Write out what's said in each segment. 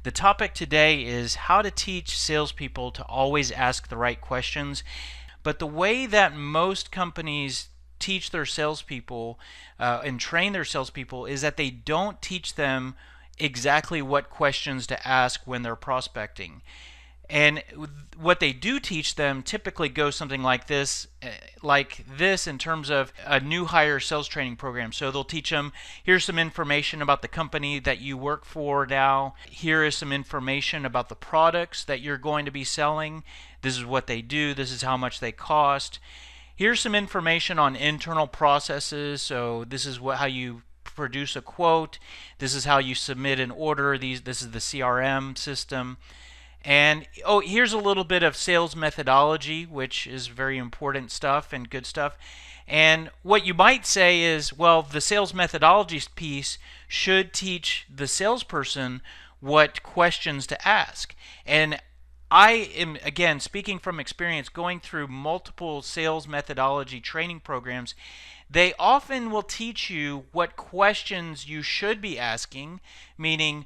The topic today is how to teach salespeople to always ask the right questions. But the way that most companies teach their salespeople and train their salespeople is that they don't teach them exactly what questions to ask when they're prospecting. And what they do teach them typically goes something like this in terms of a new hire sales training program. So they'll teach them, here's some information about the company that you work for now. Here is some information about the products that you're going to be selling. This is what they do. This is how much they cost. Here's some information on internal processes. So this is how you produce a quote. This is how you submit an order. This is the CRM system. And here's a little bit of sales methodology, which is very important stuff and good stuff. And what you might say is, well, the sales methodology piece should teach the salesperson what questions to ask. And I am, again, speaking from experience, going through multiple sales methodology training programs. They often will teach you what questions you should be asking, meaning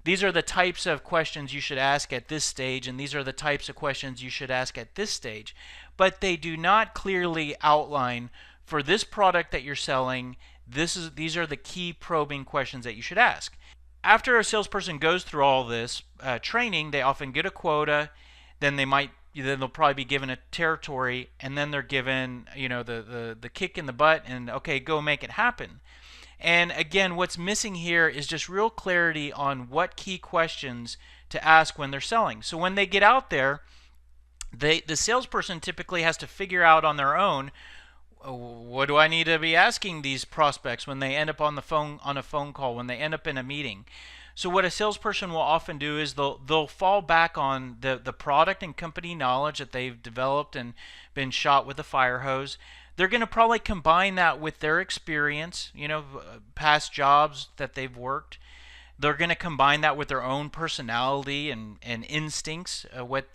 these are the types of questions you should ask at this stage, and these are the types of questions you should ask at this stage. But they do not clearly outline, for this product that you're selling, these are the key probing questions that you should ask. After a salesperson goes through all this training, they often get a quota, then they'll probably be given a territory, and then they're given the kick in the butt and, okay, go make it happen. And again, what's missing here is just real clarity on what key questions to ask when they're selling. So when they get out there, the salesperson typically has to figure out on their own, what do I need to be asking these prospects when they end up on a phone call, when they end up in a meeting. So what a salesperson will often do is they'll fall back on the product and company knowledge that they've developed and been shot with a fire hose. They're going to probably combine that with their experience, past jobs that they've worked. They're going to combine that with their own personality and instincts, what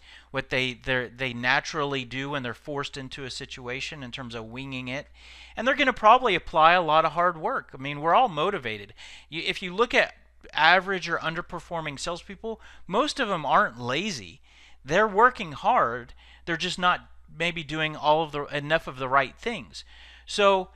they naturally do when they're forced into a situation in terms of winging it. And they're going to probably apply a lot of hard work. I mean, we're all motivated. If you look at average or underperforming salespeople, most of them aren't lazy. They're working hard. They're just not maybe doing enough of the right things. So,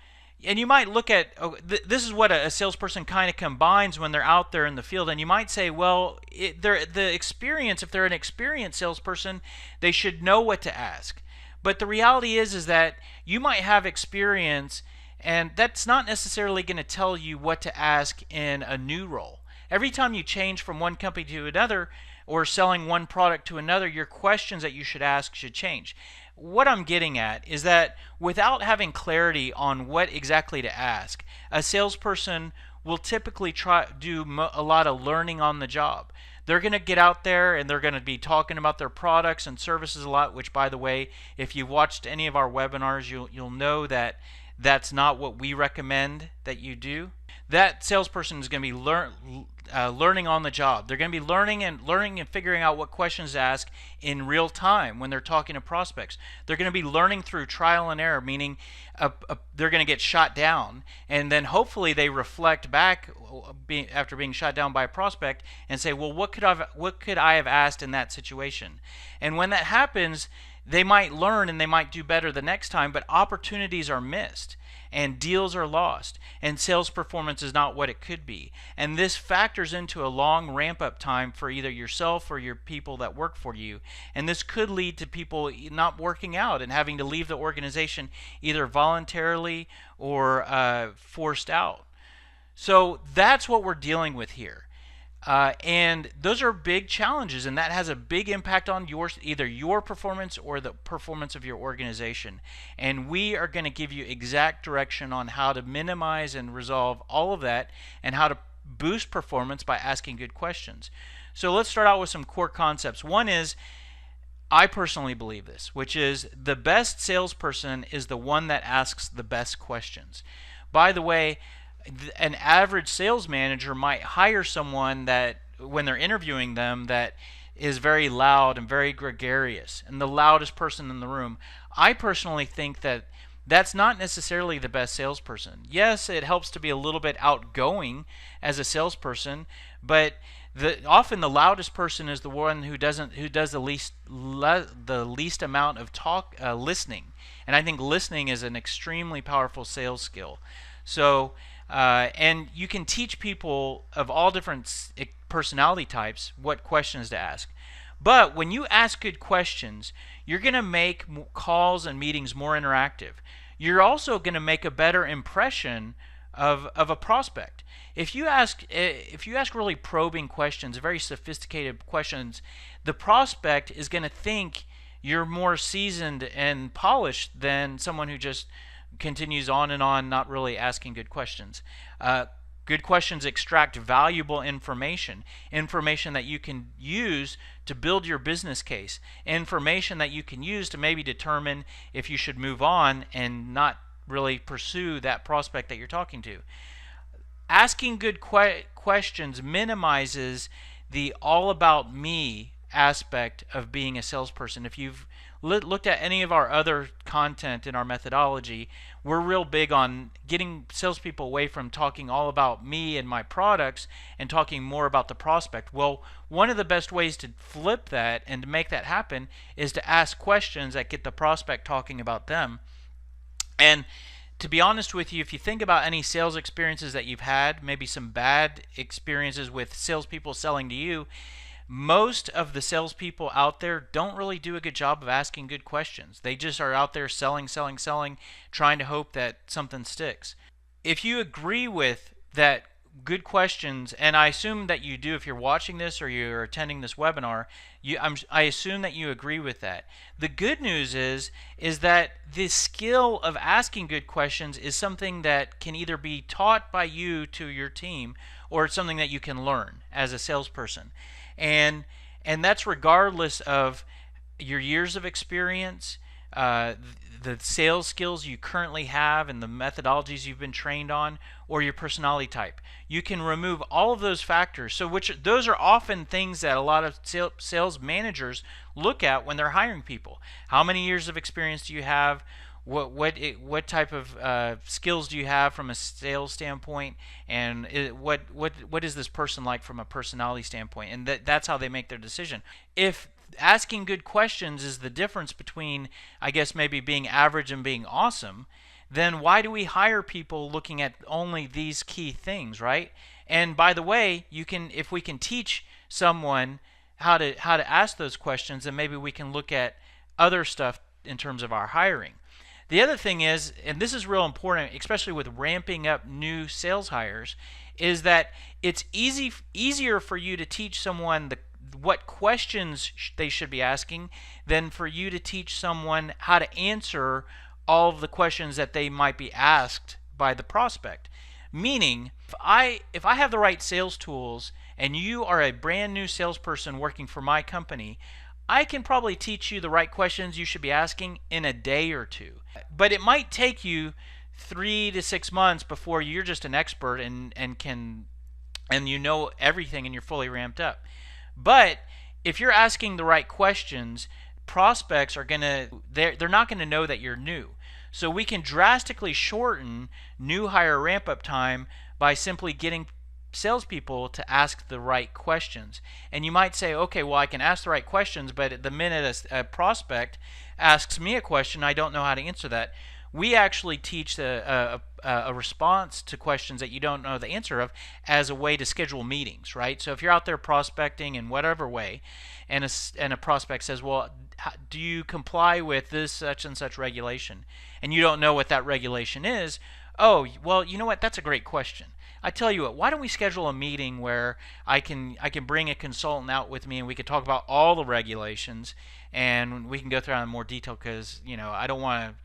and you might look at, this is what a salesperson kind of combines when they're out there in the field, and you might say, well, if they're an experienced salesperson, they should know what to ask. But the reality is that you might have experience, and that's not necessarily going to tell you what to ask in a new role. Every time you change from one company to another, or selling one product to another, your questions that you should ask should change. What I'm getting at is that without having clarity on what exactly to ask, a salesperson will typically do a lot of learning on the job. They're going to get out there and they're going to be talking about their products and services a lot, which, by the way, if you've watched any of our webinars, you'll know that that's not what we recommend that you do. That salesperson is going to be learning on the job. They're going to be learning and figuring out what questions to ask in real time when they're talking to prospects. They're going to be learning through trial and error, meaning they're going to get shot down, and then hopefully they reflect back after being shot down by a prospect and say, well, what could I have asked in that situation? And when that happens, they might learn and they might do better the next time, but opportunities are missed and deals are lost and sales performance is not what it could be. And this factors into a long ramp-up time for either yourself or your people that work for you. And this could lead to people not working out and having to leave the organization either voluntarily or forced out. So that's what we're dealing with here. And those are big challenges, and that has a big impact on either your performance or the performance of your organization. And we are going to give you exact direction on how to minimize and resolve all of that and how to boost performance by asking good questions. So let's start out with some core concepts. One is, I personally believe this, which is the best salesperson is the one that asks the best questions. By the way, an average sales manager might hire someone that, when they're interviewing them, that is very loud and very gregarious and the loudest person in the room. I personally think that that's not necessarily the best salesperson. Yes, it helps to be a little bit outgoing as a salesperson, but Often the loudest person is the one who does the least amount of listening. And I think listening is an extremely powerful sales skill. So and you can teach people of all different personality types what questions to ask. But when you ask good questions, you're going to make calls and meetings more interactive. You're also going to make a better impression of a prospect. If you ask really probing questions, very sophisticated questions, the prospect is going to think you're more seasoned and polished than someone who just continues on and on, not really asking good questions. Good questions extract valuable information that you can use to build your business case, information that you can use to maybe determine if you should move on and not really pursue that prospect that you're talking to. Asking good questions minimizes the all about me aspect of being a salesperson. If you've looked at any of our other content in our methodology, we're real big on getting salespeople away from talking all about me and my products and talking more about the prospect. Well, one of the best ways to flip that and to make that happen is to ask questions that get the prospect talking about them. And to be honest with you, if you think about any sales experiences that you've had, maybe some bad experiences with salespeople selling to you, most of the salespeople out there don't really do a good job of asking good questions. They just are out there selling, trying to hope that something sticks. If you agree with that, good questions, and I assume that you do if you're watching this or you're attending this webinar, I assume that you agree with that. The good news is that the skill of asking good questions is something that can either be taught by you to your team or it's something that you can learn as a salesperson. And that's regardless of your years of experience, the sales skills you currently have and the methodologies you've been trained on, or your personality type. You can remove all of those factors. So those are often things that a lot of sales managers look at when they're hiring people. How many years of experience do you have? What type of skills do you have from a sales standpoint, and what is this person like from a personality standpoint? And that's how they make their decision. If asking good questions is the difference between, I guess, maybe being average and being awesome, then why do we hire people looking at only these key things, right? And by the way, if we can teach someone how to ask those questions, then maybe we can look at other stuff in terms of our hiring. The other thing is, and this is real important, especially with ramping up new sales hires, is that it's easier for you to teach someone what questions they should be asking than for you to teach someone how to answer all of the questions that they might be asked by the prospect. Meaning, if I have the right sales tools and you are a brand new salesperson working for my company, I can probably teach you the right questions you should be asking in a day or two. But it might take you 3 to 6 months before you're just an expert and you know everything and you're fully ramped up. But if you're asking the right questions, prospects are they're not gonna know that you're new. So we can drastically shorten new hire ramp up time by simply getting salespeople to ask the right questions. And you might say, okay, well, I can ask the right questions, but the minute a prospect asks me a question, I don't know how to answer that. We actually teach a response to questions that you don't know the answer of as a way to schedule meetings, right? So if you're out there prospecting in whatever way, and a prospect says, well, do you comply with this such and such regulation? And you don't know what that regulation is. Oh, well, you know what? That's a great question. I tell you what, why don't we schedule a meeting where I can bring a consultant out with me and we can talk about all the regulations and we can go through it in more detail, because I don't want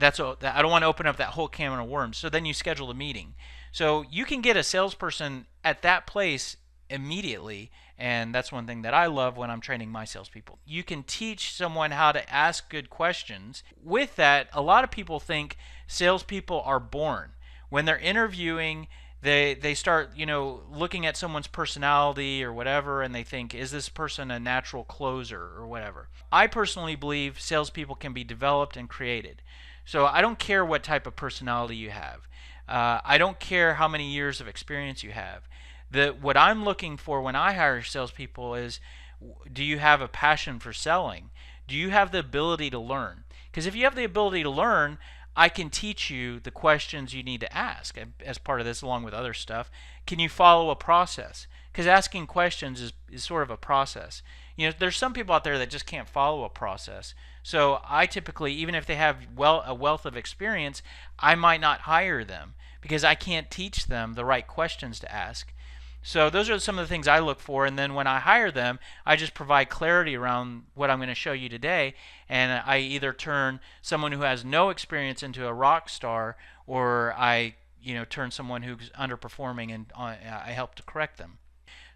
to open up that whole can of worms. So then you schedule a meeting. So you can get a salesperson at that place immediately, and that's one thing that I love when I'm training my salespeople. You can teach someone how to ask good questions. With that, a lot of people think salespeople are born. When they're interviewing, they start looking at someone's personality or whatever, and they think, is this person a natural closer or whatever. I personally believe salespeople can be developed and created. So I don't care what type of personality you have. I don't care how many years of experience you have. What I'm looking for when I hire salespeople is, do you have a passion for selling? Do you have the ability to learn? Because if you have the ability to learn, I can teach you the questions you need to ask as part of this, along with other stuff. Can you follow a process? Because asking questions is sort of a process. There's some people out there that just can't follow a process. So I typically, even if they have a wealth of experience, I might not hire them because I can't teach them the right questions to ask. So those are some of the things I look for, and then when I hire them, I just provide clarity around what I'm going to show you today, and I either turn someone who has no experience into a rock star, or I turn someone who's underperforming, and I help to correct them.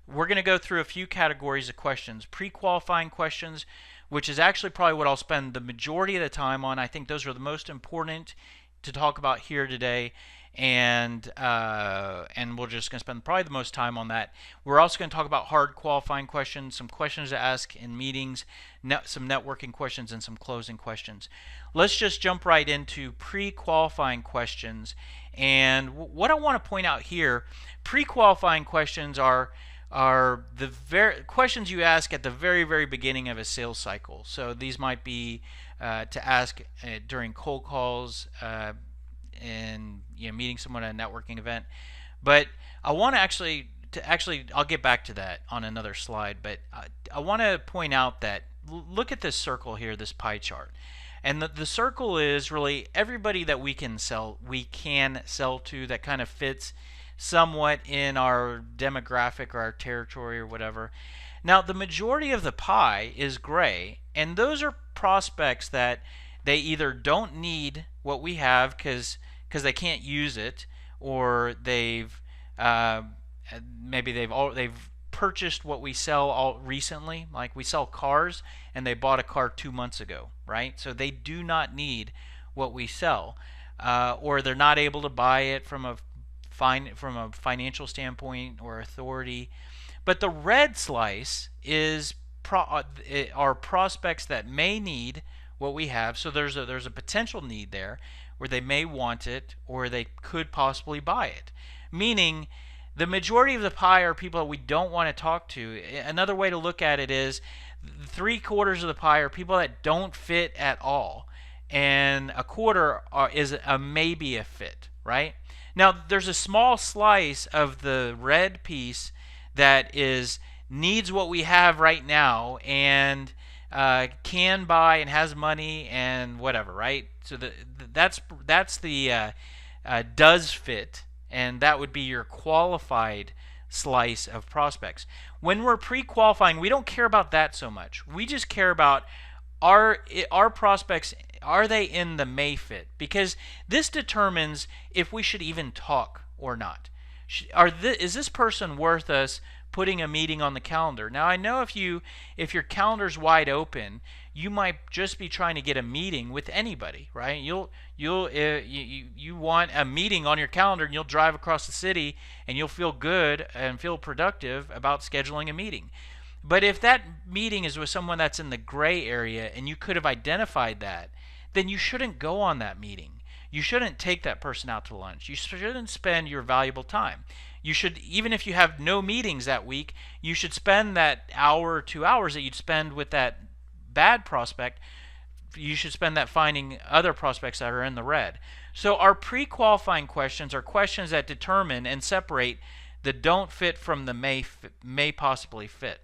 We're going to go through a few categories of questions. Pre-qualifying questions, which is actually probably what I'll spend the majority of the time on. I think those are the most important to talk about here today, and we're just going to spend probably the most time on that. We're also going to talk about hard qualifying questions, some questions to ask in meetings, some networking questions, and some closing questions. Let's just jump right into pre-qualifying questions. And what I want to point out here, pre-qualifying questions are the questions you ask at the very, very beginning of a sales cycle. So these might be to ask during cold calls and meeting someone at a networking event. But I want to actually I'll get back to that on another slide. But I want to point out that look at this circle here, this pie chart. And the circle is really everybody that we can sell to that kind of fits somewhat in our demographic or our territory or whatever. Now, the majority of the pie is gray, and those are prospects that they either don't need what we have because they can't use it, or they've maybe they've purchased what we sell all recently. Like we sell cars, and they bought a car 2 months ago, right? So they do not need what we sell, or they're not able to buy it from a financial standpoint or authority. But the red slice is are prospects that may need what we have. So there's a potential need there where they may want it or they could possibly buy it. Meaning the majority of the pie are people that we don't want to talk to. Another way to look at it is 3/4 of the pie are people that don't fit at all, and a quarter is maybe a fit, right? Now, there's a small slice of the red piece that needs what we have right now and can buy and has money and whatever, right? So that's the does fit, and that would be your qualified slice of prospects. When we're pre-qualifying, we don't care about that so much. We just care about our prospects. Are they in the may fit? Because this determines if we should even talk or not. Is this person worth us putting a meeting on the calendar? Now, I know if your calendar's wide open, you might just be trying to get a meeting with anybody, right? You want a meeting on your calendar, and you'll drive across the city, and you'll feel good and feel productive about scheduling a meeting. But if that meeting is with someone that's in the gray area and you could have identified that, then you shouldn't go on that meeting. You shouldn't take that person out to lunch. You shouldn't spend your valuable time. You should, even if you have no meetings that week, you should spend that hour or 2 hours that you'd spend with that bad prospect, you should spend that finding other prospects that are in the red. So our pre-qualifying questions are questions that determine and separate the don't fit from the may possibly fit.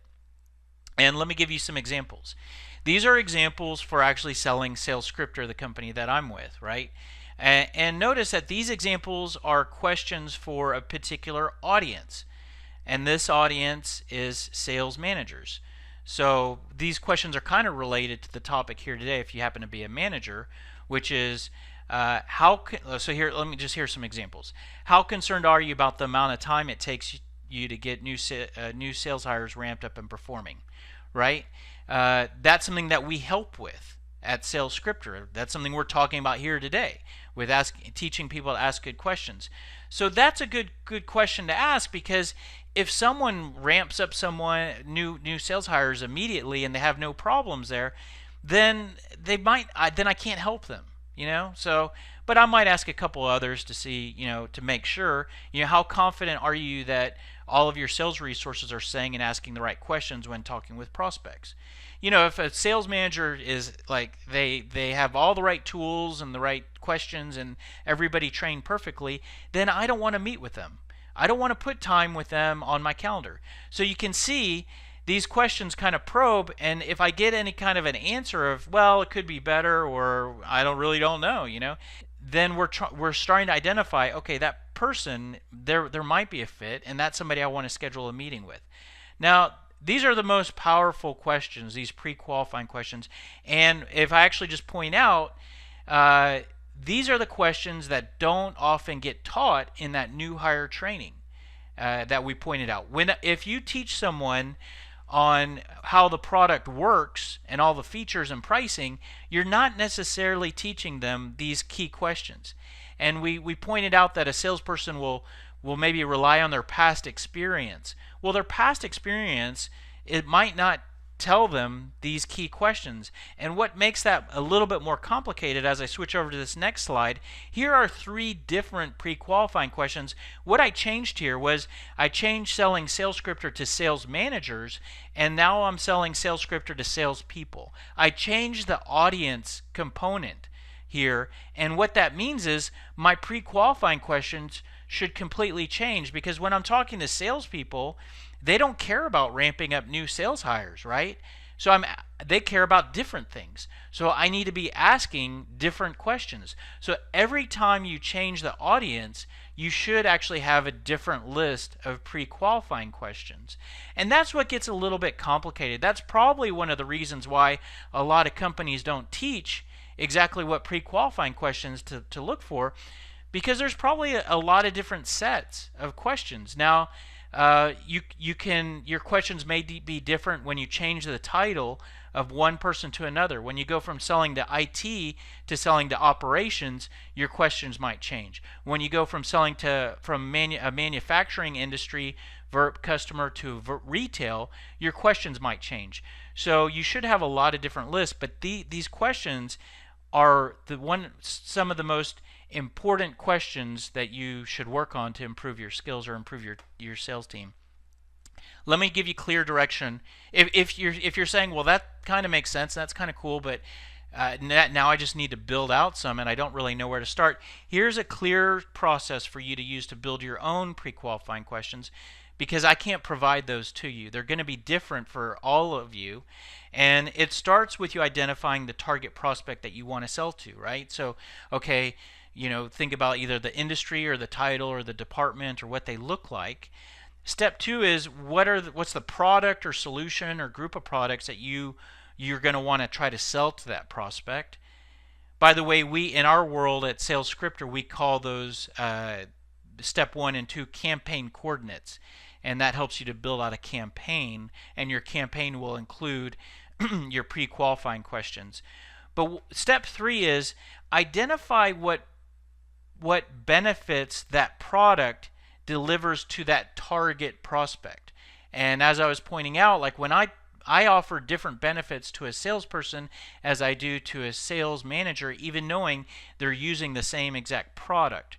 And let me give you some examples. These are examples for actually selling SalesScripter, the company that I'm with, right? And notice that these examples are questions for a particular audience. And this audience is sales managers. So these questions are kind of related to the topic here today if you happen to be a manager, which is so here, let me just hear some examples. How concerned are you about the amount of time it takes you to get new sales hires ramped up and performing, right? That's something that we help with at SalesScripter. That's something we're talking about here today with teaching people to ask good questions. So that's a good question to ask, because if someone ramps up new sales hires immediately and they have no problems there, then I can't help them, So, but I might ask a couple others to see, to make sure, how confident are you that all of your sales resources are saying and asking the right questions when talking with prospects. You know, if a sales manager is like they have all the right tools and the right questions and everybody trained perfectly, then I don't want to meet with them. I don't want to put time with them on my calendar. So you can see these questions kind of probe, and if I get any kind of an answer of, well, it could be better, or I don't know, then we're starting to identify, okay, that person, there might be a fit, and that's somebody I want to schedule a meeting with. Now, these are the most powerful questions, these pre-qualifying questions, and if I actually just point out, these are the questions that don't often get taught in that new hire training that we pointed out. If you teach someone on how the product works and all the features and pricing, you're not necessarily teaching them these key questions. And we pointed out that a salesperson will maybe rely on their past experience. Well, their past experience, it might not tell them these key questions. And what makes that a little bit more complicated, as I switch over to this next slide, here are 3 different pre-qualifying questions. What I changed here was I changed selling SalesScripter to sales managers, and now I'm selling SalesScripter to salespeople. I changed the audience component here, and what that means is my pre-qualifying questions should completely change, because when I'm talking to salespeople, they don't care about ramping up new sales hires, right? So they care about different things. So I need to be asking different questions. So every time you change the audience, you should actually have a different list of pre-qualifying questions. And that's what gets a little bit complicated. That's probably one of the reasons why a lot of companies don't teach exactly what pre-qualifying questions to look for, because there's probably a lot of different sets of questions. Now, your questions may be different when you change the title of one person to another. When you go from selling to IT to selling to operations, your questions might change. When you go from selling to a manufacturing industry customer to retail, your questions might change. So you should have a lot of different lists, but these questions are some of the most important questions that you should work on to improve your skills or improve your sales team. Let me give you clear direction. If you're saying, well, that kind of makes sense, that's kind of cool, but now I just need to build out some and I don't really know where to start. Here's a clear process for you to use to build your own pre-qualifying questions, because I can't provide those to you. They're going to be different for all of you. And it starts with you identifying the target prospect that you want to sell to, right? So, okay, think about either the industry or the title or the department or what they look like. Step 2 is what's the product or solution or group of products that you're going to want to try to sell to that prospect. By the way, in our world at SalesScripter, we call those step 1 and 2 campaign coordinates, and that helps you to build out a campaign, and your campaign will include your pre-qualifying questions. But step 3 is identify what benefits that product delivers to that target prospect. And as I was pointing out, like when I offer different benefits to a salesperson as I do to a sales manager, even knowing they're using the same exact product.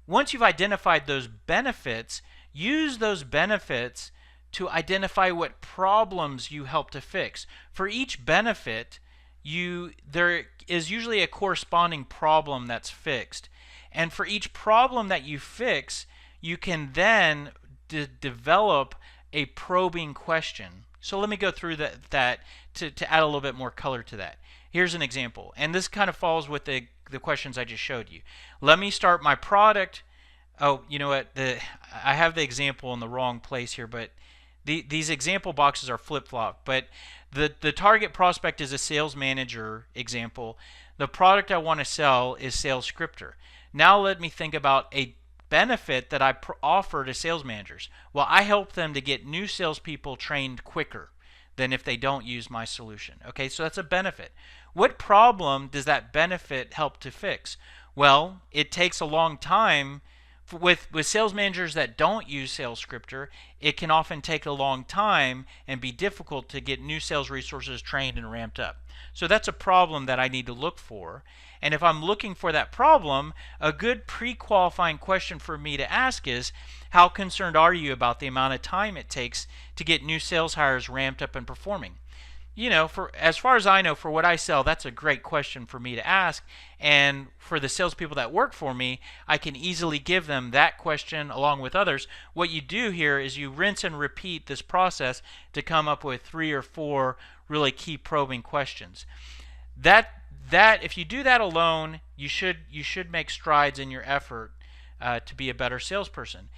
Once you've identified those benefits, use those benefits to identify what problems you help to fix. For each benefit, there is usually a corresponding problem that's fixed. And for each problem that you fix, you can then develop a probing question. So let me go through that to add a little bit more color to that. Here's an example, and this kind of falls with the questions I just showed you. Let me start my product. Oh, you know what? I have the example in the wrong place here, but these example boxes are flip-flop. But the target prospect is a sales manager example. The product I want to sell is SalesScripter. Now let me think about a benefit that I offer to sales managers. Well, I help them to get new salespeople trained quicker than if they don't use my solution. Okay, so that's a benefit. What problem does that benefit help to fix? Well, it takes a long time with sales managers that don't use SalesScripter, it can often take a long time and be difficult to get new sales resources trained and ramped up. So that's a problem that I need to look for. And if I'm looking for that problem, a good pre-qualifying question for me to ask is, how concerned are you about the amount of time it takes to get new sales hires ramped up and performing? For as far as I know, for what I sell, that's a great question for me to ask. And for the salespeople that work for me, I can easily give them that question along with others. What you do here is you rinse and repeat this process to come up with 3 or 4 really key probing questions. That if you do that alone, you should make strides in your effort to be a better salesperson.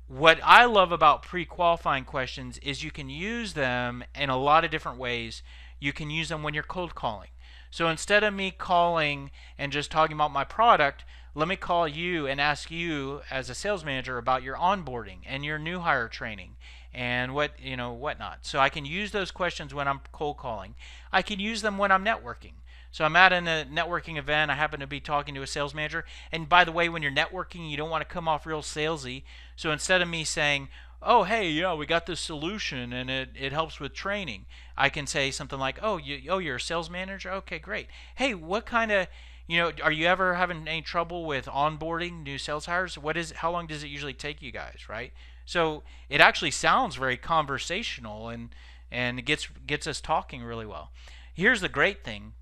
What I love about pre-qualifying questions is you can use them in a lot of different ways. You can use them when you're cold calling. So instead of me calling and just talking about my product, let me call you and ask you as a sales manager about your onboarding and your new hire training and whatnot. So I can use those questions when I'm cold calling. I can use them when I'm networking. So I'm at a networking event. I happen to be talking to a sales manager. And by the way, when you're networking, you don't want to come off real salesy. So instead of me saying, oh, hey, we got this solution and it helps with training, I can say something like, you're a sales manager? Okay, great. Hey, what kind of, are you ever having any trouble with onboarding new sales hires? How long does it usually take you guys, right? So it actually sounds very conversational and it gets us talking really well. Here's the great thing.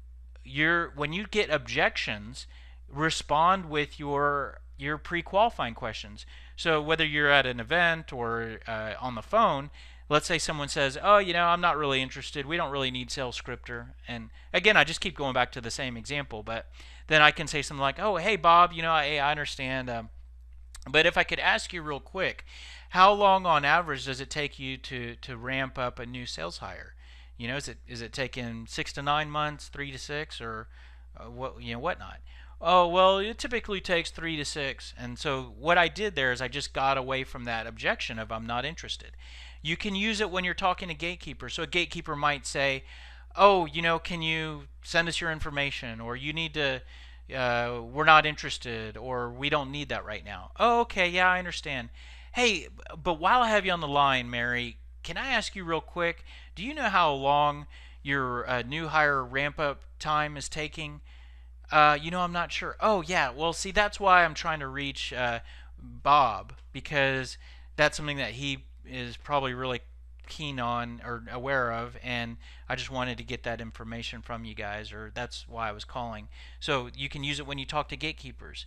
When you get objections, respond with your pre-qualifying questions. So whether you're at an event or on the phone, let's say someone says, I'm not really interested. We don't really need SalesScripter. And again, I just keep going back to the same example, but then I can say something like, oh, hey, Bob, I understand. But if I could ask you real quick, how long on average does it take you to ramp up a new sales hire? Is it taking 6 to 9 months, 3 to 6, or whatnot? Oh, well, it typically takes 3 to 6. And so what I did there is I just got away from that objection of I'm not interested. You can use it when you're talking to gatekeepers. So a gatekeeper might say, oh, can you send us your information, or you need to we're not interested, or we don't need that right now. Oh, okay, yeah, I understand. Hey, but while I have you on the line, Mary, can I ask you real quick, do you know how long your new hire ramp-up time is taking? I'm not sure. Oh, yeah, well, see, that's why I'm trying to reach Bob, because that's something that he is probably really keen on or aware of, and I just wanted to get that information from you guys, or that's why I was calling. So you can use it when you talk to gatekeepers.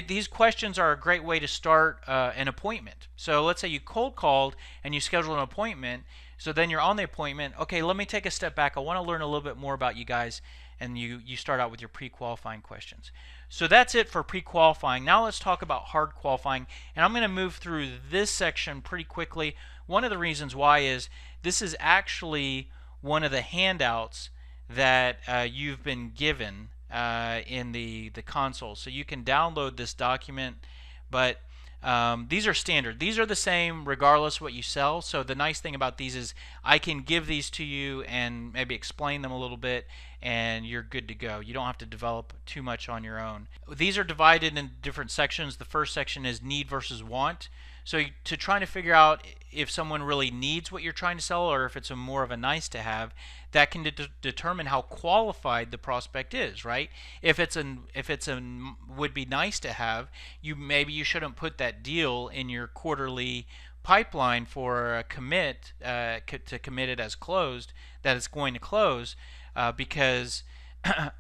These questions are a great way to start an appointment. So let's say you cold called and you scheduled an appointment. So then you're on the appointment. Okay, let me take a step back. I want to learn a little bit more about you guys. And you start out with your pre-qualifying questions. So that's it for pre-qualifying. Now let's talk about hard qualifying. And I'm going to move through this section pretty quickly. One of the reasons why is this is actually one of the handouts that you've been given in the console. So you can download this document, but these are standard. These are the same regardless what you sell. So the nice thing about these is I can give these to you and maybe explain them a little bit, and you're good to go. You don't have to develop too much on your own. These are divided in different sections. The first section is need versus want. So to try to figure out if someone really needs what you're trying to sell, or if it's more of a nice to have, that can determine how qualified the prospect is, right? If it's a would be nice to have, maybe you shouldn't put that deal in your quarterly pipeline for a commit to commit it as closed, that it's going to close, because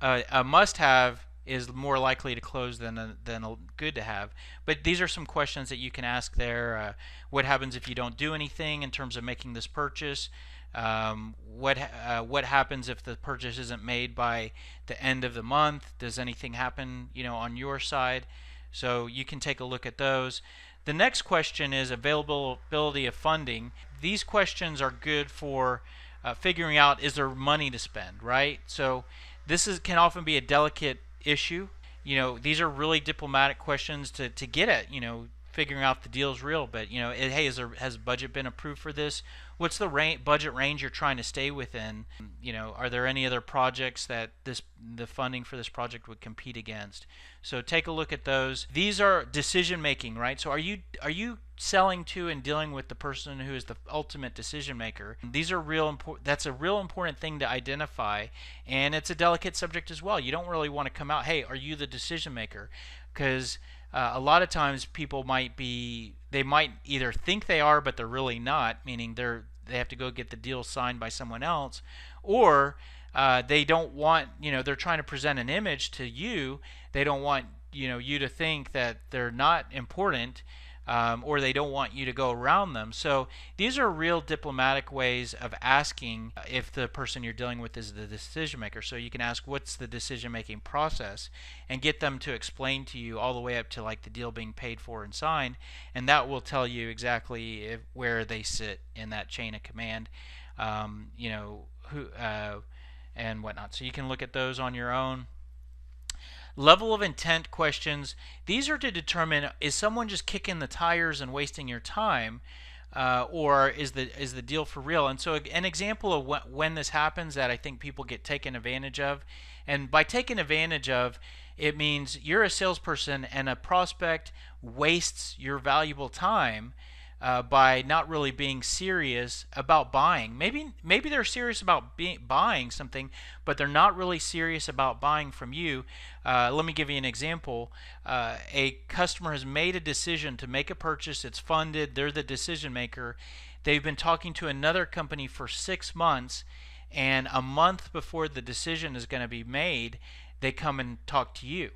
a must-have is more likely to close than a good to have. But these are some questions that you can ask there. What happens if you don't do anything in terms of making this purchase? What happens if the purchase isn't made by the end of the month? Does anything happen, on your side? So you can take a look at those. The next question is availability of funding. These questions are good for figuring out, is there money to spend, right? So this can often be a delicate issue. These are really diplomatic questions to get at, figuring out the deal's real. But hey, has budget been approved for this? what's the budget range you're trying to stay within? Are there any other projects that the funding for this project would compete against? So take a look at those. These are decision making, right? So are you selling to and dealing with the person who is the ultimate decision maker? These are real important. That's a real important thing to identify, and it's a delicate subject as well. You don't really want to come out, hey, are you the decision maker? Because a lot of times people might either think they are, but they're really not, meaning they have to go get the deal signed by someone else, or they don't want, they're trying to present an image to you. They don't want, you to think that they're not important, or they don't want you to go around them. So these are real diplomatic ways of asking if the person you're dealing with is the decision maker. So you can ask, what's the decision making process, and get them to explain to you all the way up to like the deal being paid for and signed, and that will tell you exactly where they sit in that chain of command, who and whatnot. So you can look at those on your own. Level of intent questions. These are to determine, is someone just kicking the tires and wasting your time, or is the deal for real? And so an example of when this happens that I think people get taken advantage of, and by taken advantage of, it means you're a salesperson and a prospect wastes your valuable time by not really being serious about buying. Maybe they're serious about buying something, but they're not really serious about buying from you. Let me give you an example. A customer has made a decision to make a purchase. It's funded. They're the decision maker. They've been talking to another company for 6 months, and a month before the decision is going to be made, they come and talk to you.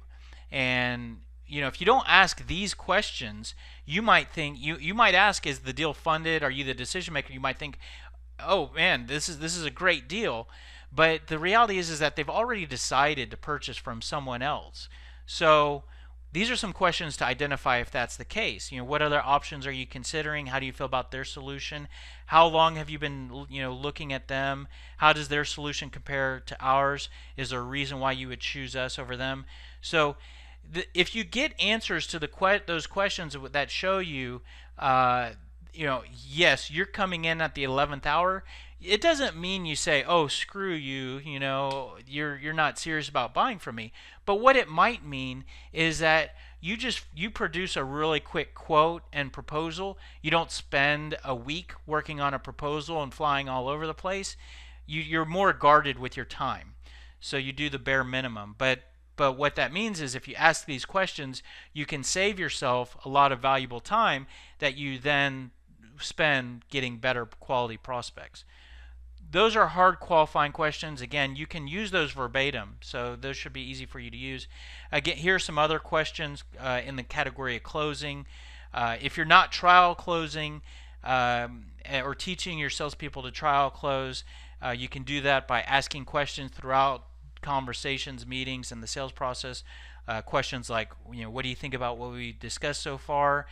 And if you don't ask these questions, you might think you might ask, is the deal funded? Are you the decision maker? You might think, oh man, this is a great deal. But the reality is that they've already decided to purchase from someone else. So these are some questions to identify if that's the case. What other options are you considering? How do you feel about their solution? How long have you been looking at them? How does their solution compare to ours? Is there a reason why you would choose us over them? So if you get answers to those questions that show you, yes, you're coming in at the 11th hour, it doesn't mean you say, oh, screw you, you're not serious about buying from me. But what it might mean is that you produce a really quick quote and proposal. You don't spend a week working on a proposal and flying all over the place. You're more guarded with your time. So you do the bare minimum. But what that means is if you ask these questions, you can save yourself a lot of valuable time that you then spend getting better quality prospects. Those are hard qualifying questions. Again, you can use those verbatim, so those should be easy for you to use. Again, here are some other questions in the category of closing. If you're not trial closing or teaching your salespeople to trial close, you can do that by asking questions throughout conversations, meetings, and the sales process. Questions like, what do you think about what we discussed so far?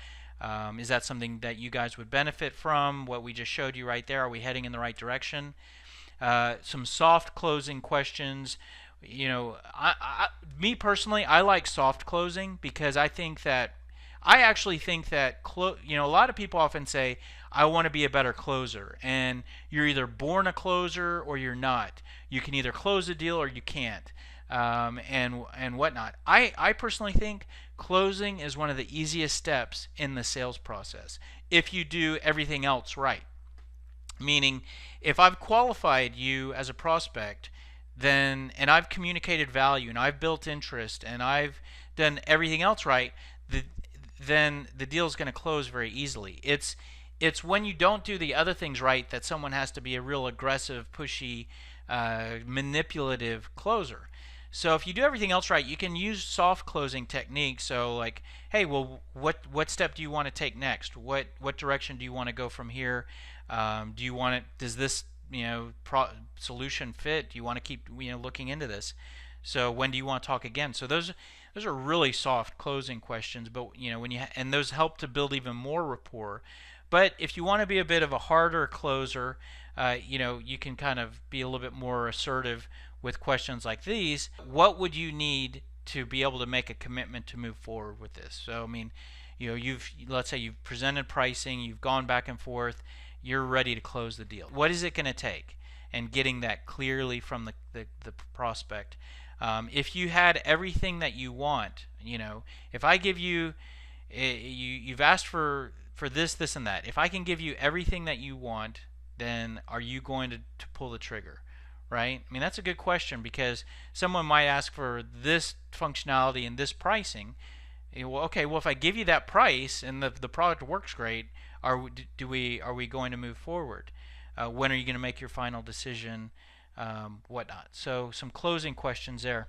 Is that something that you guys would benefit from? What we just showed you right there, are we heading in the right direction? Some soft closing questions. Me personally, I like soft closing because I actually think that a lot of people often say, I want to be a better closer, and you're either born a closer or you're not. You can either close a deal or you can't, and whatnot. I personally think closing is one of the easiest steps in the sales process if you do everything else right. Meaning, if I've qualified you as a prospect, and I've communicated value, and I've built interest, and I've done everything else right, then the deal is going to close very easily. It's when you don't do the other things right that someone has to be a real aggressive, pushy, manipulative closer. So if you do everything else right, you can use soft closing techniques. So like, hey, well, what step do you want to take next? What direction do you want to go from here? Does this solution fit? Do you want to keep looking into this? So when do you want to talk again? So those are really soft closing questions, but and those help to build even more rapport. But if you want to be a bit of a harder closer, you can kind of be a little bit more assertive with questions like these. What would you need to be able to make a commitment to move forward with this? So I mean, let's say you've presented pricing, you've gone back and forth, you're ready to close the deal. What is it going to take? And getting that clearly from the prospect. If you had everything that you want, if I give you, you've asked for this, this, and that. If I can give you everything that you want, then are you going to pull the trigger? Right? I mean, that's a good question, because someone might ask for this functionality and this pricing. Well, okay, well, if I give you that price and the product works great, are we going to move forward? When are you going to make your final decision? Whatnot. So some closing questions there.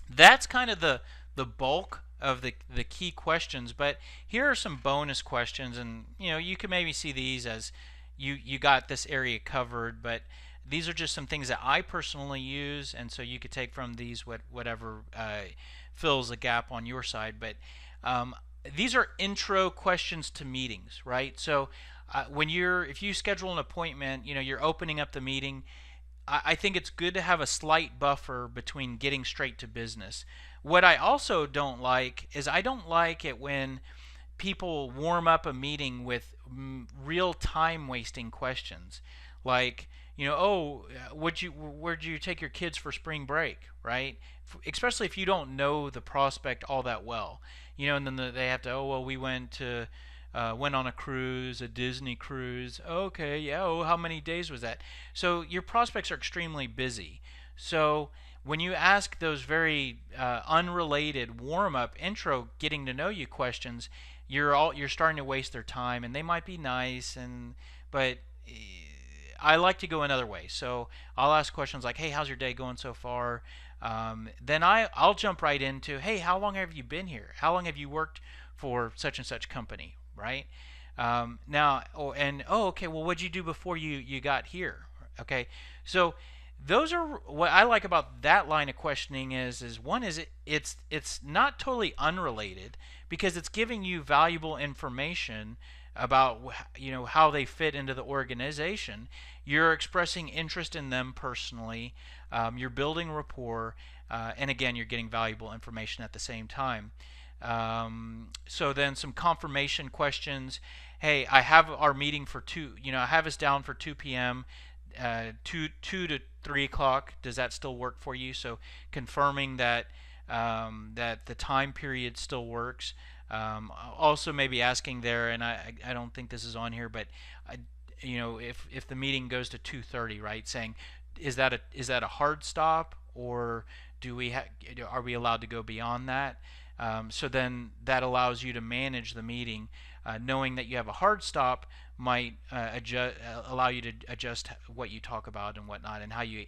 That's kind of the bulk of the key questions, but here are some bonus questions, and you can maybe see these as you got this area covered, but these are just some things that I personally use, and so you could take from these whatever fills a gap on your side. But these are intro questions to meetings, right? So if you schedule an appointment, you're opening up the meeting. I think it's good to have a slight buffer between getting straight to business. What I also don't like is I don't like it when people warm up a meeting with real time wasting questions, like where'd you take your kids for spring break, right? Especially if you don't know the prospect all that well, and then they have to, oh well, we went on a cruise, a Disney cruise. Okay, yeah. Oh, how many days was that? So your prospects are extremely busy. So when you ask those very unrelated warm-up, intro, getting to know you questions, you're starting to waste their time, and they might be nice, but I like to go another way. So I'll ask questions like, "Hey, how's your day going so far?" Then I'll jump right into, "Hey, how long have you been here? How long have you worked for such and such company?" Right? Okay, well, what'd you do before you got here? Okay, so those are what I like about that line of questioning is one is it's not totally unrelated, because it's giving you valuable information about how they fit into the organization. You're expressing interest in them personally. You're building rapport, and again, you're getting valuable information at the same time. So then some confirmation questions. Hey, I have our meeting for 2. I have us down for 2 p.m. 2 to 3 o'clock. Does that still work for you? So confirming that that the time period still works. Also maybe asking there, and I don't think this is on here, but if the meeting goes to 2:30, right? Saying, is that a hard stop, or are we allowed to go beyond that? So then that allows you to manage the meeting. Knowing that you have a hard stop might allow you to adjust what you talk about and whatnot, and how you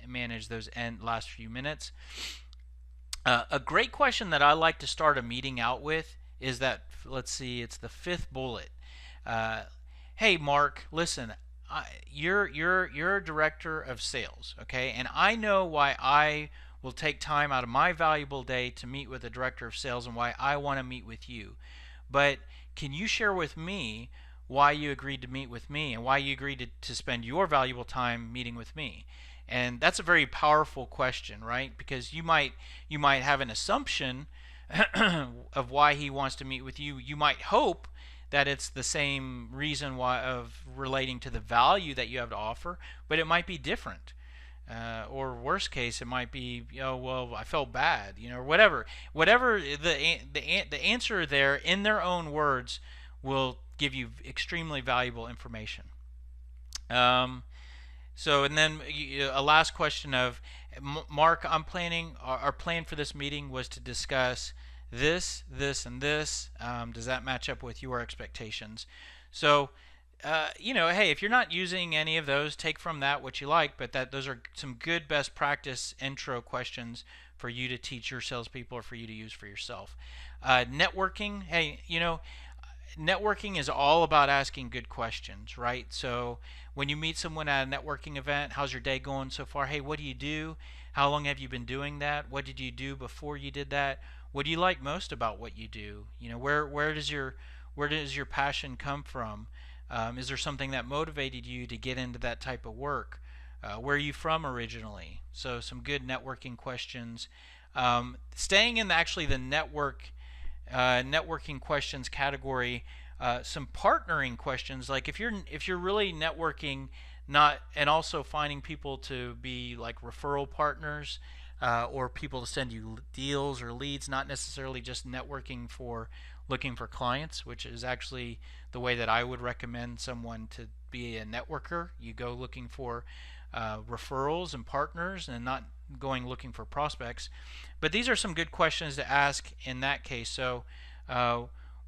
manage those last few minutes. A great question that I like to start a meeting out with is that, let's see, it's the 5th bullet. Hey, Mark, listen, you're a director of sales, okay? And I know why I will take time out of my valuable day to meet with the director of sales, and why I want to meet with you. But can you share with me why you agreed to meet with me, and why you agreed to spend your valuable time meeting with me? And that's a very powerful question, right? Because you might have an assumption of why he wants to meet with you. You might hope that it's the same reason why, of relating to the value that you have to offer, but it might be different. Or worst case, it might be, well, I felt bad, or whatever. Whatever the answer there, in their own words, will give you extremely valuable information. So, and then a last question of, Mark, our plan for this meeting was to discuss this, this, and this. Does that match up with your expectations? So, hey, if you're not using any of those, take from that what you like, but those are some good best practice intro questions for you to teach your salespeople, or for you to use for yourself. Networking, hey, networking is all about asking good questions, right? So when you meet someone at a networking event, how's your day going so far? Hey, what do you do? How long have you been doing that? What did you do before you did that? What do you like most about what you do? Where does your passion come from? Is there something that motivated you to get into that type of work? Where are you from originally? So some good networking questions. Staying in actually the networking questions category, some partnering questions, like if you're really networking, not and also finding people to be like referral partners, or people to send you deals or leads, not necessarily just networking for looking for clients, which is actually the way that I would recommend someone to be a networker. You go looking for referrals and partners, and not going looking for prospects. But these are some good questions to ask in that case. So,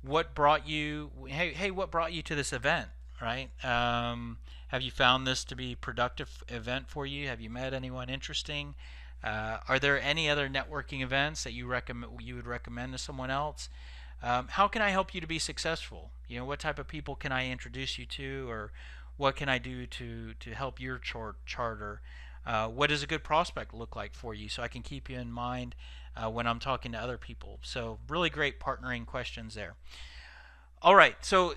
what brought you? Hey, what brought you to this event? Right? Have you found this to be a productive event for you? Have you met anyone interesting? Are there any other networking events that you would recommend to someone else? How can I help you to be successful? What type of people can I introduce you to, or what can I do to help your charter? What does a good prospect look like for you, so I can keep you in mind when I'm talking to other people? So really great partnering questions there. All right, so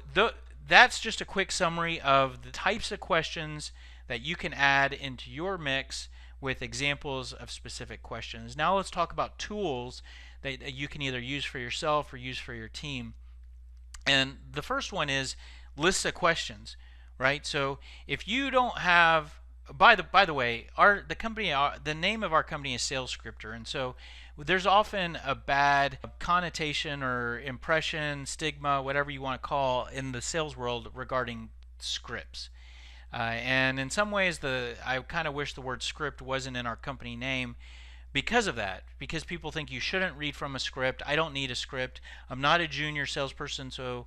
that's just a quick summary of the types of questions that you can add into your mix with examples of specific questions. Now let's talk about tools that you can either use for yourself or use for your team. And the first one is lists of questions, right? So if you don't have, by the way, the name of our company is SalesScripter, and so there's often a bad connotation or impression, stigma, whatever you want to call, in the sales world regarding scripts. And in some ways, I kind of wish the word script wasn't in our company name because of that. Because people think you shouldn't read from a script. I don't need a script. I'm not a junior salesperson, so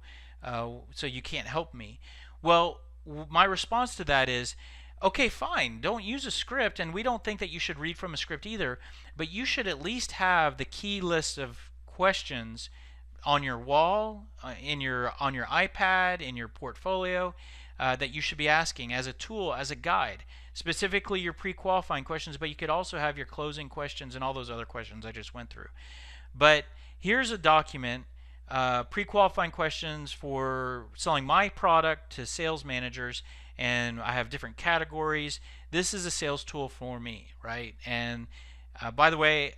you can't help me. Well, my response to that is, okay, fine, don't use a script, and we don't think that you should read from a script either, but you should at least have the key list of questions on your wall, on your iPad, in your portfolio, that you should be asking as a tool, as a guide. Specifically your pre-qualifying questions, but you could also have your closing questions and all those other questions I just went through. But here's a document, pre-qualifying questions for selling my product to sales managers, and I have different categories. This is a sales tool for me, right? And by the way,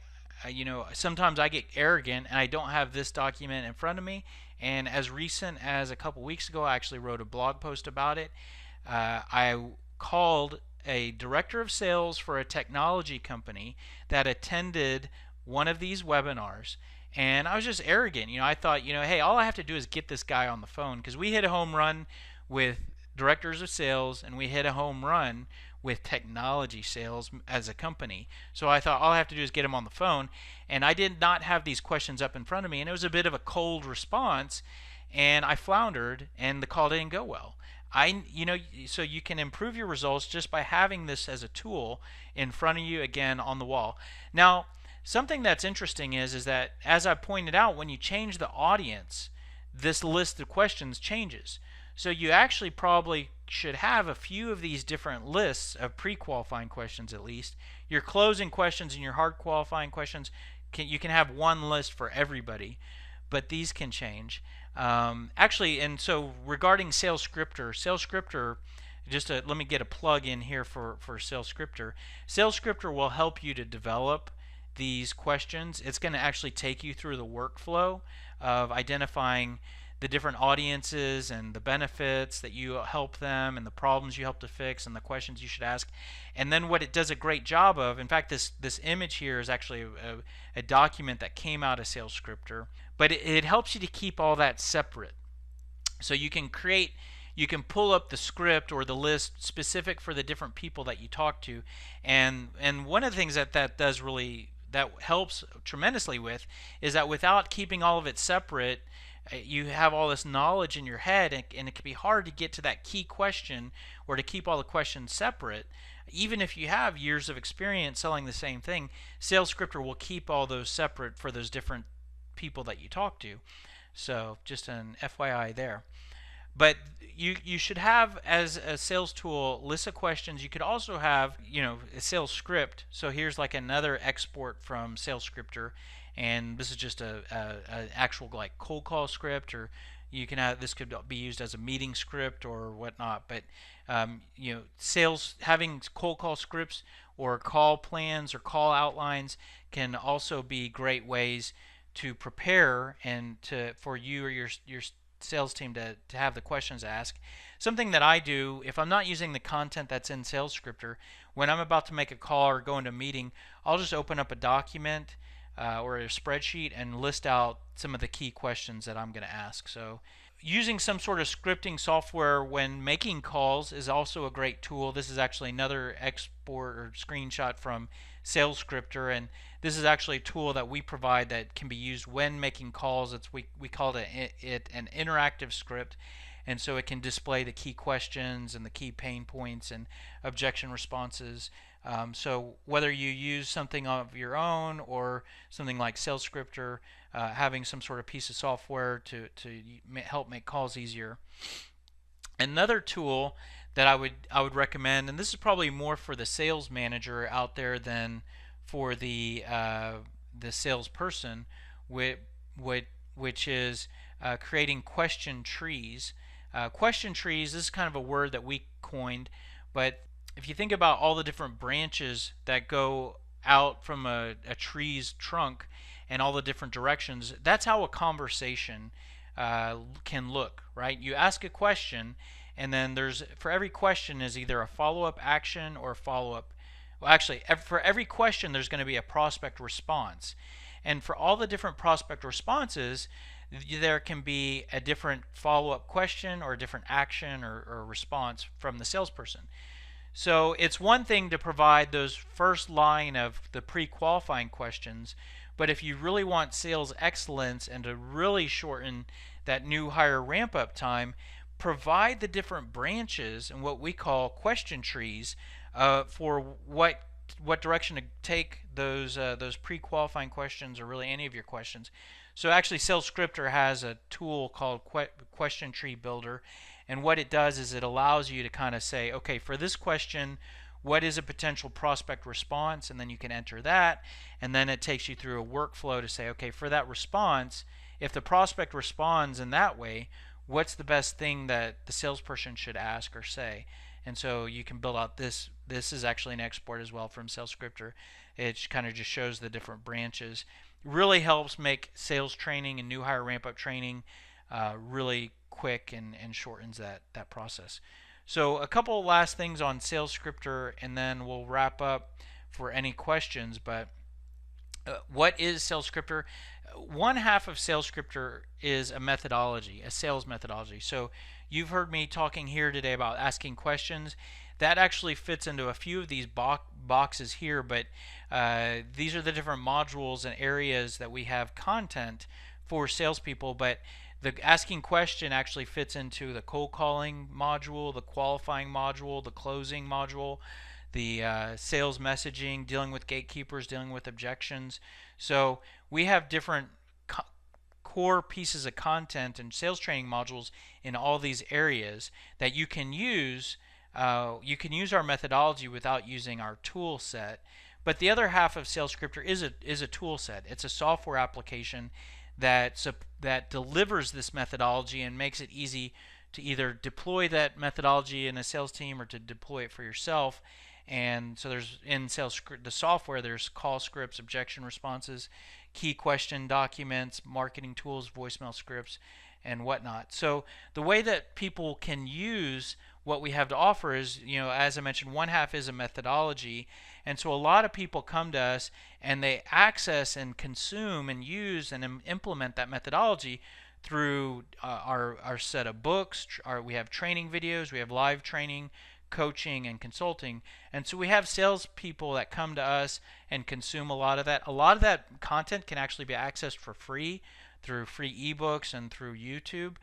sometimes I get arrogant and I don't have this document in front of me. And as recent as a couple weeks ago, I actually wrote a blog post about it. I called a director of sales for a technology company that attended one of these webinars, and I was just arrogant. I thought, hey, all I have to do is get this guy on the phone, because we hit a home run with directors of sales and we hit a home run with technology sales as a company. So I thought all I have to do is get him on the phone, and I did not have these questions up in front of me, and it was a bit of a cold response, and I floundered, and the call didn't go well. So you can improve your results just by having this as a tool in front of you, again, on the wall. Now, something that's interesting is that, as I pointed out, when you change the audience, this list of questions changes. So you actually probably should have a few of these different lists of pre-qualifying questions at least. Your closing questions and your hard qualifying questions, you can have one list for everybody, but these can change. Actually, and so regarding SalesScripter, let me get a plug in here for SalesScripter. SalesScripter will help you to develop these questions. It's going to actually take you through the workflow of identifying the different audiences and the benefits that you help them, and the problems you help to fix, and the questions you should ask. And then what it does a great job of, in fact, this image here is actually a document that came out of SalesScripter, but it helps you to keep all that separate. So you can pull up the script or the list specific for the different people that you talk to, and one of the things that helps tremendously with is that without keeping all of it separate, you have all this knowledge in your head, and it can be hard to get to that key question or to keep all the questions separate. Even if you have years of experience selling the same thing, SalesScripter will keep all those separate for those different people that you talk to. So just an FYI there. But you should have, as a sales tool, lists of questions. You could also have, a sales script. So here's like another export from SalesScripter, and this is just a actual like cold call script, or you can have, this could be used as a meeting script or whatnot. But sales, having cold call scripts or call plans or call outlines can also be great ways to prepare and for you or your sales team to have the questions asked. Something that I do, if I'm not using the content that's in SalesScripter, when I'm about to make a call or go into a meeting, I'll just open up a document or a spreadsheet and list out some of the key questions that I'm going to ask. So using some sort of scripting software when making calls is also a great tool. This is actually another export or screenshot from SalesScripter, and this is actually a tool that we provide that can be used when making calls. We call it an interactive script, and so it can display the key questions and the key pain points and objection responses. So whether you use something of your own or something like SalesScripter, having some sort of piece of software to help make calls easier. Another tool that I would recommend, and this is probably more for the sales manager out there than for the salesperson, which is creating question trees. Question trees, this is kind of a word that we coined, but if you think about all the different branches that go out from a tree's trunk and all the different directions, that's how a conversation can look, right? You ask a question, and then for every question is either a follow-up action or a follow-up. Well, actually, for every question, there's going to be a prospect response. And for all the different prospect responses, there can be a different follow-up question or a different action or response from the salesperson. So it's one thing to provide those first line of the pre-qualifying questions, but if you really want sales excellence and to really shorten that new hire ramp-up time, provide the different branches and what we call question trees for what direction to take those pre-qualifying questions or really any of your questions. So actually SalesScripter has a tool called Question Tree Builder, and what it does is it allows you to kind of say, okay, for this question, what is a potential prospect response? And then you can enter that, and then it takes you through a workflow to say, okay, for that response, if the prospect responds in that way, what's the best thing that the salesperson should ask or say? And so you can build out this. This is actually an export as well from SalesScripter. It kind of just shows the different branches. Really helps make sales training and new hire ramp up training really quick and shortens that process. So a couple last things on SalesScripter, and then we'll wrap up for any questions. But what is SalesScripter? One half of SalesScripter is a methodology, a sales methodology. So you've heard me talking here today about asking questions. That actually fits into a few of these boxes here, but these are the different modules and areas that we have content for salespeople. But the asking question actually fits into the cold calling module, the qualifying module, the closing module, the sales messaging, dealing with gatekeepers, dealing with objections. So we have different core pieces of content and sales training modules in all these areas that you can use. You can use our methodology without using our tool set. But the other half of SalesScripter is a tool set. It's a software application that delivers this methodology and makes it easy to either deploy that methodology in a sales team or to deploy it for yourself. And so there's in the software, there's call scripts, objection responses, key question documents, marketing tools, voicemail scripts, and whatnot. So the way that people can use what we have to offer is, as I mentioned, one half is a methodology. And so a lot of people come to us and they access and consume and use and implement that methodology through our set of books. We have training videos, we have live training, coaching, and consulting. And so we have salespeople that come to us and consume a lot of that. A lot of that content can actually be accessed for free through free ebooks and through YouTube.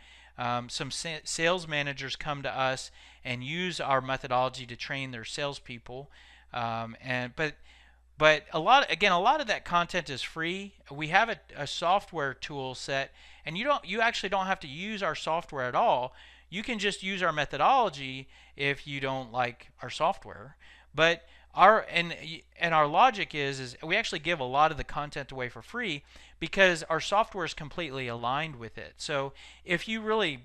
Some sales managers come to us and use our methodology to train their salespeople. But a lot of that content is free. We have a software tool set, and you actually don't have to use our software at all. You can just use our methodology if you don't like our software. But our logic is we actually give a lot of the content away for free because our software is completely aligned with it. So if you really,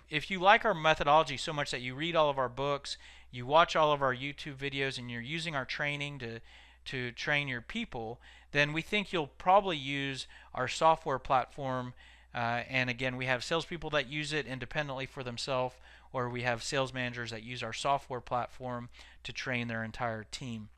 if you like our methodology so much that you read all of our books, you watch all of our YouTube videos, and you're using our training to train your people, then we think you'll probably use our software platform And again, we have salespeople that use it independently for themselves, or we have sales managers that use our software platform to train their entire team.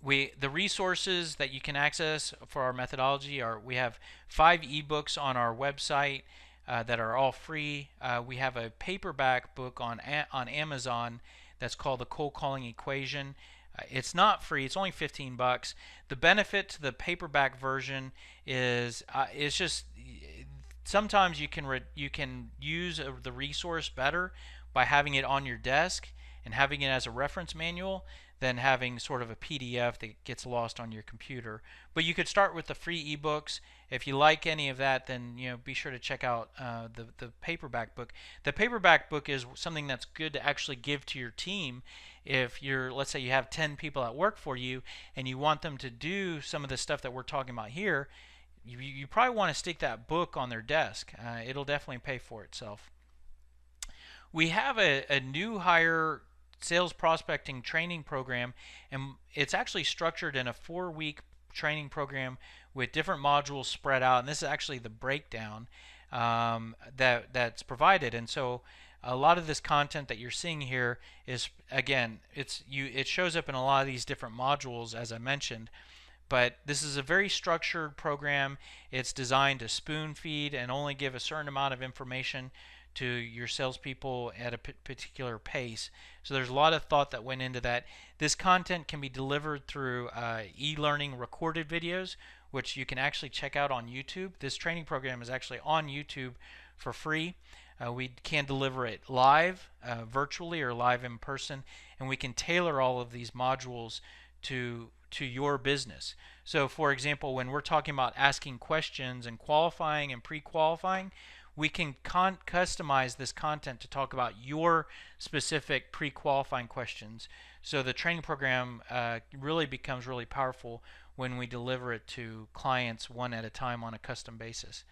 The resources that you can access for our methodology are, we have 5 ebooks on our website that are all free. We have a paperback book on Amazon that's called The Cold Calling Equation. It's not free. It's only $15. The benefit to the paperback version is it's just sometimes you can use the resource better by having it on your desk and having it as a reference manual than having sort of a PDF that gets lost on your computer. But you could start with the free ebooks. If you like any of that, then be sure to check out the paperback book. The paperback book is something that's good to actually give to your team. If let's say you have 10 people at work for you and you want them to do some of the stuff that we're talking about here, you probably want to stick that book on their desk. It'll definitely pay for itself. We have a new hire sales prospecting training program, and it's actually structured in a 4-week training program with different modules spread out, and this is actually the breakdown that's provided. And so a lot of this content that you're seeing here is, again, it shows up in a lot of these different modules, as I mentioned. But this is a very structured program. It's designed to spoon feed and only give a certain amount of information to your salespeople at a particular pace. So there's a lot of thought that went into that. This content can be delivered through e-learning recorded videos, which you can actually check out on YouTube. This training program is actually on YouTube for free. We can deliver it live, virtually, or live in person, and we can tailor all of these modules to your business. So for example, when we're talking about asking questions and qualifying and pre-qualifying, we can customize this content to talk about your specific pre-qualifying questions. So the training program really becomes really powerful when we deliver it to clients one at a time on a custom basis.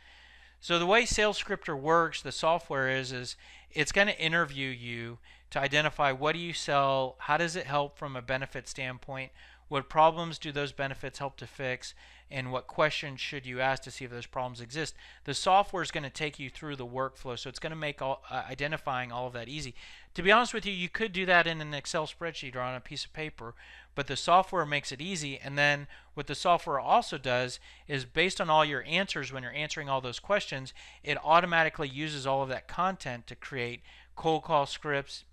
So the way SalesScripter works, the software is it's going to interview you to identify what do you sell, how does it help from a benefit standpoint, what problems do those benefits help to fix, and what questions should you ask to see if those problems exist. The software is going to take you through the workflow, so it's going to make identifying all of that easy. To be honest with you, you could do that in an Excel spreadsheet or on a piece of paper, but the software makes it easy. And then what the software also does is, based on all your answers when you're answering all those questions, it automatically uses all of that content to create cold call scripts,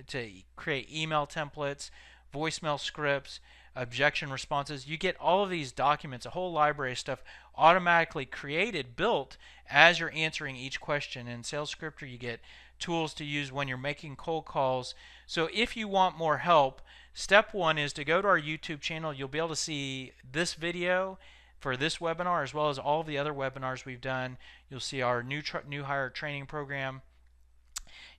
to create email templates, voicemail scripts, objection responses. You get all of these documents, a whole library of stuff automatically created, built as you're answering each question. In SalesScripter, you get tools to use when you're making cold calls. So if you want more help, step one is to go to our YouTube channel. You'll be able to see this video for this webinar as well as all of the other webinars we've done. You'll see our new hire training program.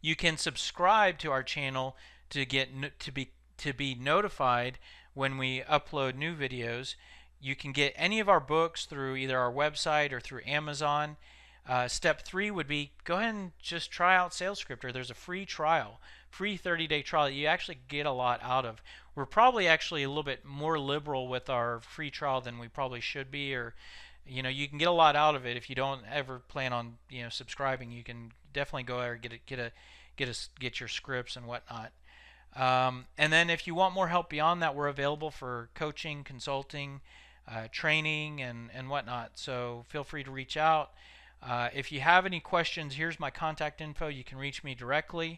You can subscribe to our channel to be notified when we upload new videos. You can get any of our books through either our website or through Amazon. Step 3 would be, go ahead and just try out SalesScripter. There's a free trial, free 30-day trial that you actually get a lot out of. We're probably actually a little bit more liberal with our free trial than we probably should be, or you can get a lot out of it. If you don't ever plan on subscribing, you can definitely go there and get your scripts and whatnot. And then if you want more help beyond that, we're available for coaching, consulting, training, and whatnot. So feel free to reach out. If you have any questions, here's my contact info. You can reach me directly.